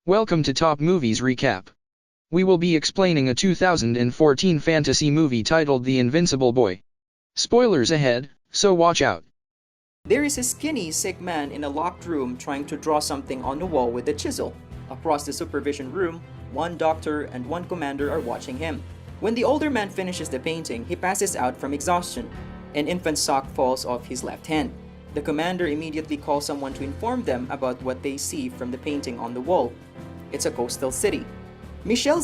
Welcome to Top Movies Recap. We will be explaining a 2014 fantasy movie titled The Invincible Boy. Spoilers ahead, so watch out. There is a skinny, sick man in a locked room trying to draw something on the wall with a chisel. Across the supervision room, one doctor and one commander are watching him. When the older man finishes the painting, he passes out from exhaustion. An infant sock falls off his left hand. The commander immediately calls someone to inform them about what they see from the painting on the wall. It's a coastal city. Michele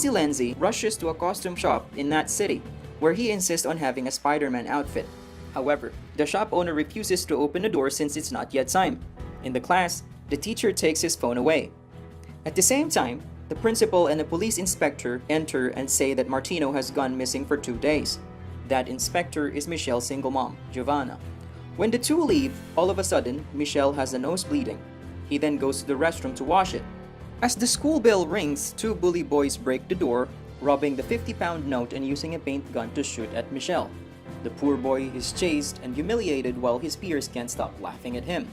rushes to a costume shop in that city, where he insists on having a Spider-Man outfit. However, the shop owner refuses to open the door since it's not yet time. In the class, the teacher takes his phone away. At the same time, the principal and a police inspector enter and say that Martino has gone missing for 2 days. That inspector is Michele's single mom, Giovanna. When the two leave, all of a sudden, Michele has a nose bleeding. He then goes to the restroom to wash it. As the school bell rings, two bully boys break the door, robbing the 50-pound note and using a paint gun to shoot at Michele. The poor boy is chased and humiliated while his peers can't stop laughing at him.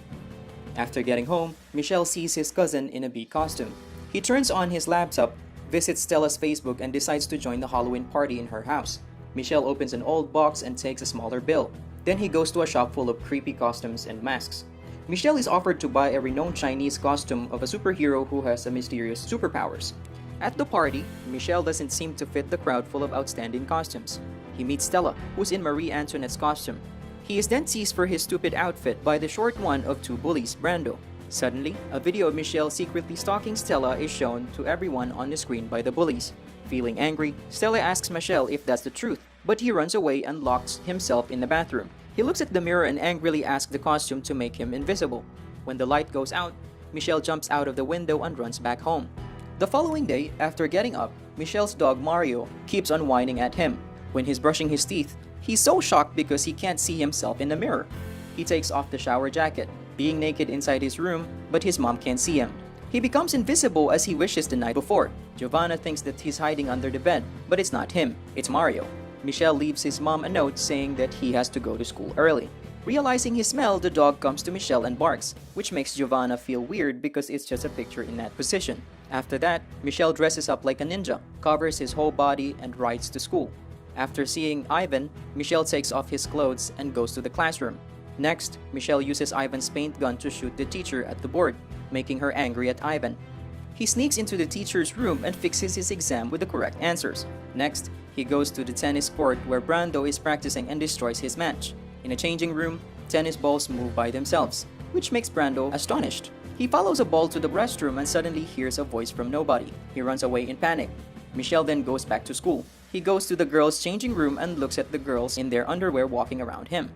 After getting home, Michele sees his cousin in a bee costume. He turns on his laptop, visits Stella's Facebook and decides to join the Halloween party in her house. Michele opens an old box and takes a smaller bill. Then he goes to a shop full of creepy costumes and masks. Michele is offered to buy a renowned Chinese costume of a superhero who has mysterious superpowers. At the party, Michele doesn't seem to fit the crowd full of outstanding costumes. He meets Stella, who's in Marie Antoinette's costume. He is then teased for his stupid outfit by the short one of two bullies, Brando. Suddenly, a video of Michele secretly stalking Stella is shown to everyone on the screen by the bullies. Feeling angry, Stella asks Michele if that's the truth, but he runs away and locks himself in the bathroom. He looks at the mirror and angrily asks the costume to make him invisible. When the light goes out, Michele jumps out of the window and runs back home. The following day, after getting up, Michele's dog Mario keeps on whining at him. When he's brushing his teeth, he's so shocked because he can't see himself in the mirror. He takes off the shower jacket, being naked inside his room, but his mom can't see him. He becomes invisible as he wishes the night before. Giovanna thinks that he's hiding under the bed, but it's not him, it's Mario. Michele leaves his mom a note saying that he has to go to school early. Realizing his smell, the dog comes to Michele and barks, which makes Giovanna feel weird because it's just a picture in that position. After that, Michele dresses up like a ninja, covers his whole body, and rides to school. After seeing Ivan, Michele takes off his clothes and goes to the classroom. Next, Michele uses Ivan's paint gun to shoot the teacher at the board, making her angry at Ivan. He sneaks into the teacher's room and fixes his exam with the correct answers. Next, he goes to the tennis court where Brando is practicing and destroys his match. In a changing room, tennis balls move by themselves, which makes Brando astonished. He follows a ball to the restroom and suddenly hears a voice from nobody. He runs away in panic. Michele then goes back to school. He goes to the girls' changing room and looks at the girls in their underwear walking around him.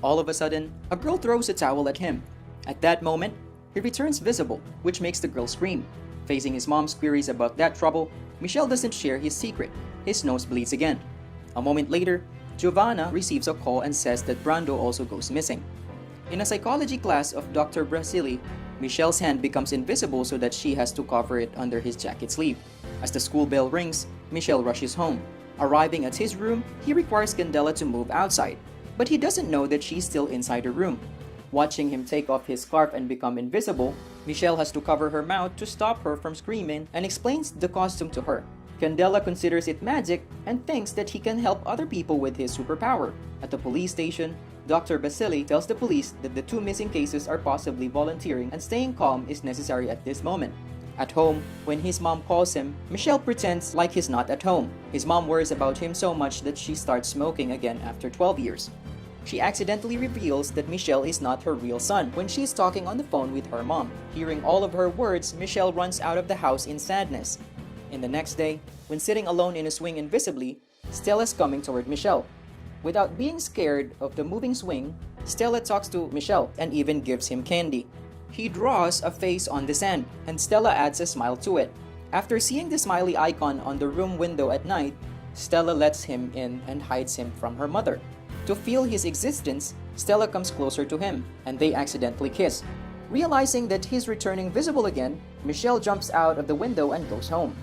All of a sudden, a girl throws a towel at him. At that moment, he returns visible, which makes the girl scream. Facing his mom's queries about that trouble, Michele doesn't share his secret. His nose bleeds again. A moment later, Giovanna receives a call and says that Brando also goes missing. In a psychology class of Dr. Brasili, Michele's hand becomes invisible so that she has to cover it under his jacket sleeve. As the school bell rings, Michele rushes home. Arriving at his room, he requires Candela to move outside, but he doesn't know that she's still inside her room. Watching him take off his scarf and become invisible, Michele has to cover her mouth to stop her from screaming and explains the costume to her. Candela considers it magic and thinks that he can help other people with his superpower. At the police station, Dr. Basili tells the police that the two missing cases are possibly volunteering and staying calm is necessary at this moment. At home, when his mom calls him, Michele pretends like he's not at home. His mom worries about him so much that she starts smoking again after 12 years. She accidentally reveals that Michele is not her real son when she's talking on the phone with her mom. Hearing all of her words, Michele runs out of the house in sadness. In the next day, when sitting alone in a swing invisibly, Stella's coming toward Michele. Without being scared of the moving swing, Stella talks to Michele and even gives him candy. He draws a face on the sand, and Stella adds a smile to it. After seeing the smiley icon on the room window at night, Stella lets him in and hides him from her mother. To feel his existence, Stella comes closer to him, and they accidentally kiss. Realizing that he's returning visible again, Michele jumps out of the window and goes home.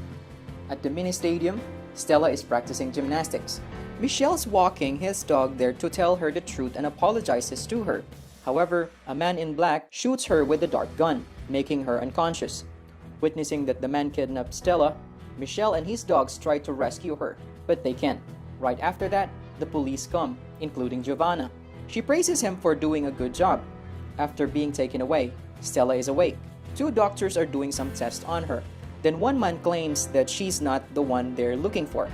At the mini stadium, Stella is practicing gymnastics. Michelle's walking his dog there to tell her the truth and apologizes to her. However, a man in black shoots her with a dart gun, making her unconscious. Witnessing that the man kidnapped Stella, Michele and his dogs try to rescue her, but they can't. Right after that, the police come, including Giovanna. She praises him for doing a good job. After being taken away, Stella is awake. Two doctors are doing some tests on her. Then one man claims that she's not the one they're looking for.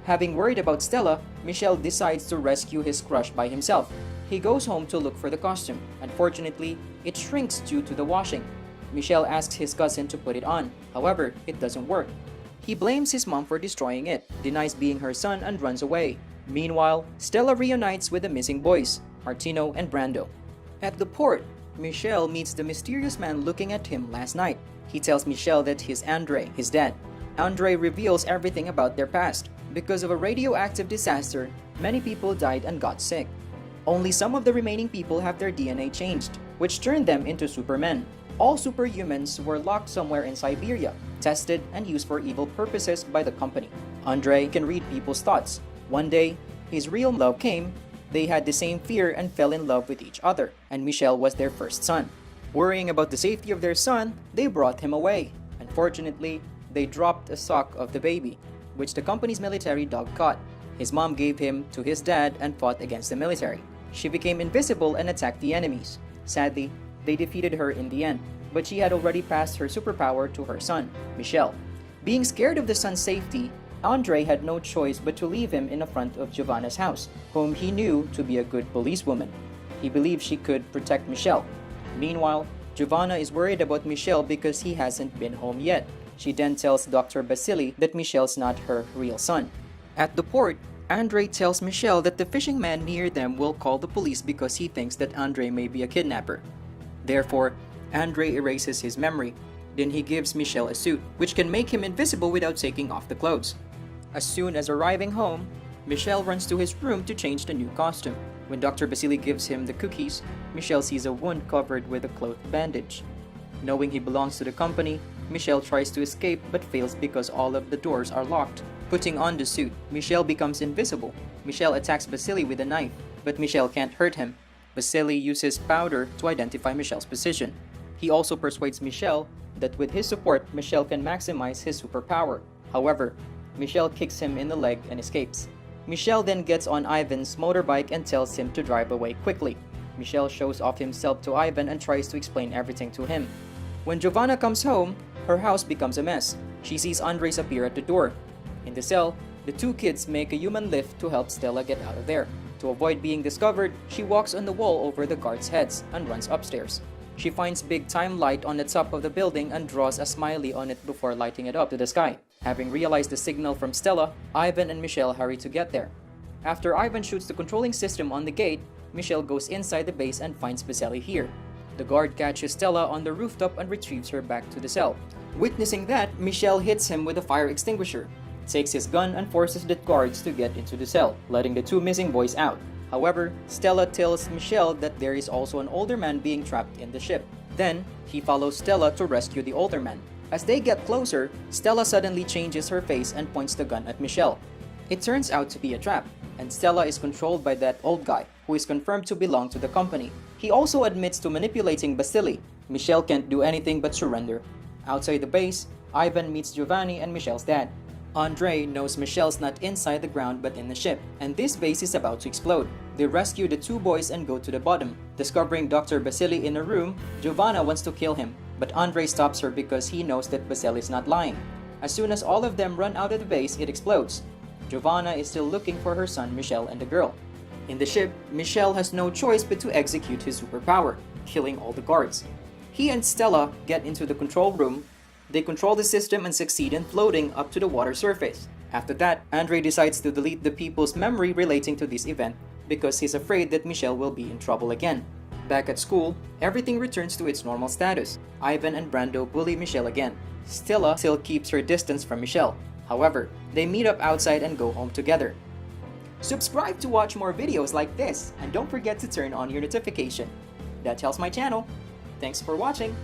Having worried about Stella, Michele decides to rescue his crush by himself. He goes home to look for the costume. Unfortunately, it shrinks due to the washing. Michele asks his cousin to put it on. However, it doesn't work. He blames his mom for destroying it, denies being her son, and runs away. Meanwhile, Stella reunites with the missing boys, Martino and Brando. At the port, Michele meets the mysterious man looking at him last night. He tells Michele that he's Andre, his dad. Andre reveals everything about their past. Because of a radioactive disaster, many people died and got sick. Only some of the remaining people have their DNA changed, which turned them into supermen. All superhumans were locked somewhere in Siberia, tested and used for evil purposes by the company. Andre can read people's thoughts. One day, his real love came. They had the same fear and fell in love with each other, and Michele was their first son. Worrying about the safety of their son, they brought him away. Unfortunately, they dropped a sock of the baby, which the company's military dog caught. His mom gave him to his dad and fought against the military. She became invisible and attacked the enemies. Sadly, they defeated her in the end, but she had already passed her superpower to her son, Michele. Being scared of the son's safety, Andre had no choice but to leave him in the front of Giovanna's house, whom he knew to be a good policewoman. He believed she could protect Michele. Meanwhile, Giovanna is worried about Michele because he hasn't been home yet. She then tells Dr. Basili that Michelle's not her real son. At the port, Andre tells Michele that the fishing man near them will call the police because he thinks that Andre may be a kidnapper. Therefore, Andre erases his memory. Then he gives Michele a suit, which can make him invisible without taking off the clothes. As soon as arriving home, Michele runs to his room to change the new costume. When Dr. Basili gives him the cookies, Michele sees a wound covered with a cloth bandage. Knowing he belongs to the company, Michele tries to escape but fails because all of the doors are locked. Putting on the suit, Michele becomes invisible. Michele attacks Basili with a knife, but Michele can't hurt him. Basili uses powder to identify Michelle's position. He also persuades Michele that with his support, Michele can maximize his superpower. However, Michele kicks him in the leg and escapes. Michele then gets on Ivan's motorbike and tells him to drive away quickly. Michele shows off himself to Ivan and tries to explain everything to him. When Giovanna comes home, her house becomes a mess. She sees Andres appear at the door. In the cell, the two kids make a human lift to help Stella get out of there. To avoid being discovered, she walks on the wall over the guards' heads and runs upstairs. She finds big time light on the top of the building and draws a smiley on it before lighting it up to the sky. Having realized the signal from Stella, Ivan and Michele hurry to get there. After Ivan shoots the controlling system on the gate, Michele goes inside the base and finds Basili here. The guard catches Stella on the rooftop and retrieves her back to the cell. Witnessing that, Michele hits him with a fire extinguisher, takes his gun and forces the guards to get into the cell, letting the two missing boys out. However, Stella tells Michele that there is also an older man being trapped in the ship. Then, he follows Stella to rescue the older man. As they get closer, Stella suddenly changes her face and points the gun at Michele. It turns out to be a trap, and Stella is controlled by that old guy, who is confirmed to belong to the company. He also admits to manipulating Basili. Michele can't do anything but surrender. Outside the base, Ivan meets Giovanni and Michelle's dad. Andre knows Michelle's not inside the ground but in the ship, and this base is about to explode. They rescue the two boys and go to the bottom. Discovering Dr. Basili in a room, Giovanna wants to kill him, but Andre stops her because he knows that Basili is not lying. As soon as all of them run out of the base, it explodes. Giovanna is still looking for her son Michele and the girl. In the ship, Michele has no choice but to execute his superpower, killing all the guards. He and Stella get into the control room. They control the system and succeed in floating up to the water surface. After that, Andre decides to delete the people's memory relating to this event because he's afraid that Michele will be in trouble again. Back at school, everything returns to its normal status. Ivan and Brando bully Michele again. Stella still keeps her distance from Michele. However, they meet up outside and go home together. Subscribe to watch more videos like this, and don't forget to turn on your notification. That helps my channel. Thanks for watching!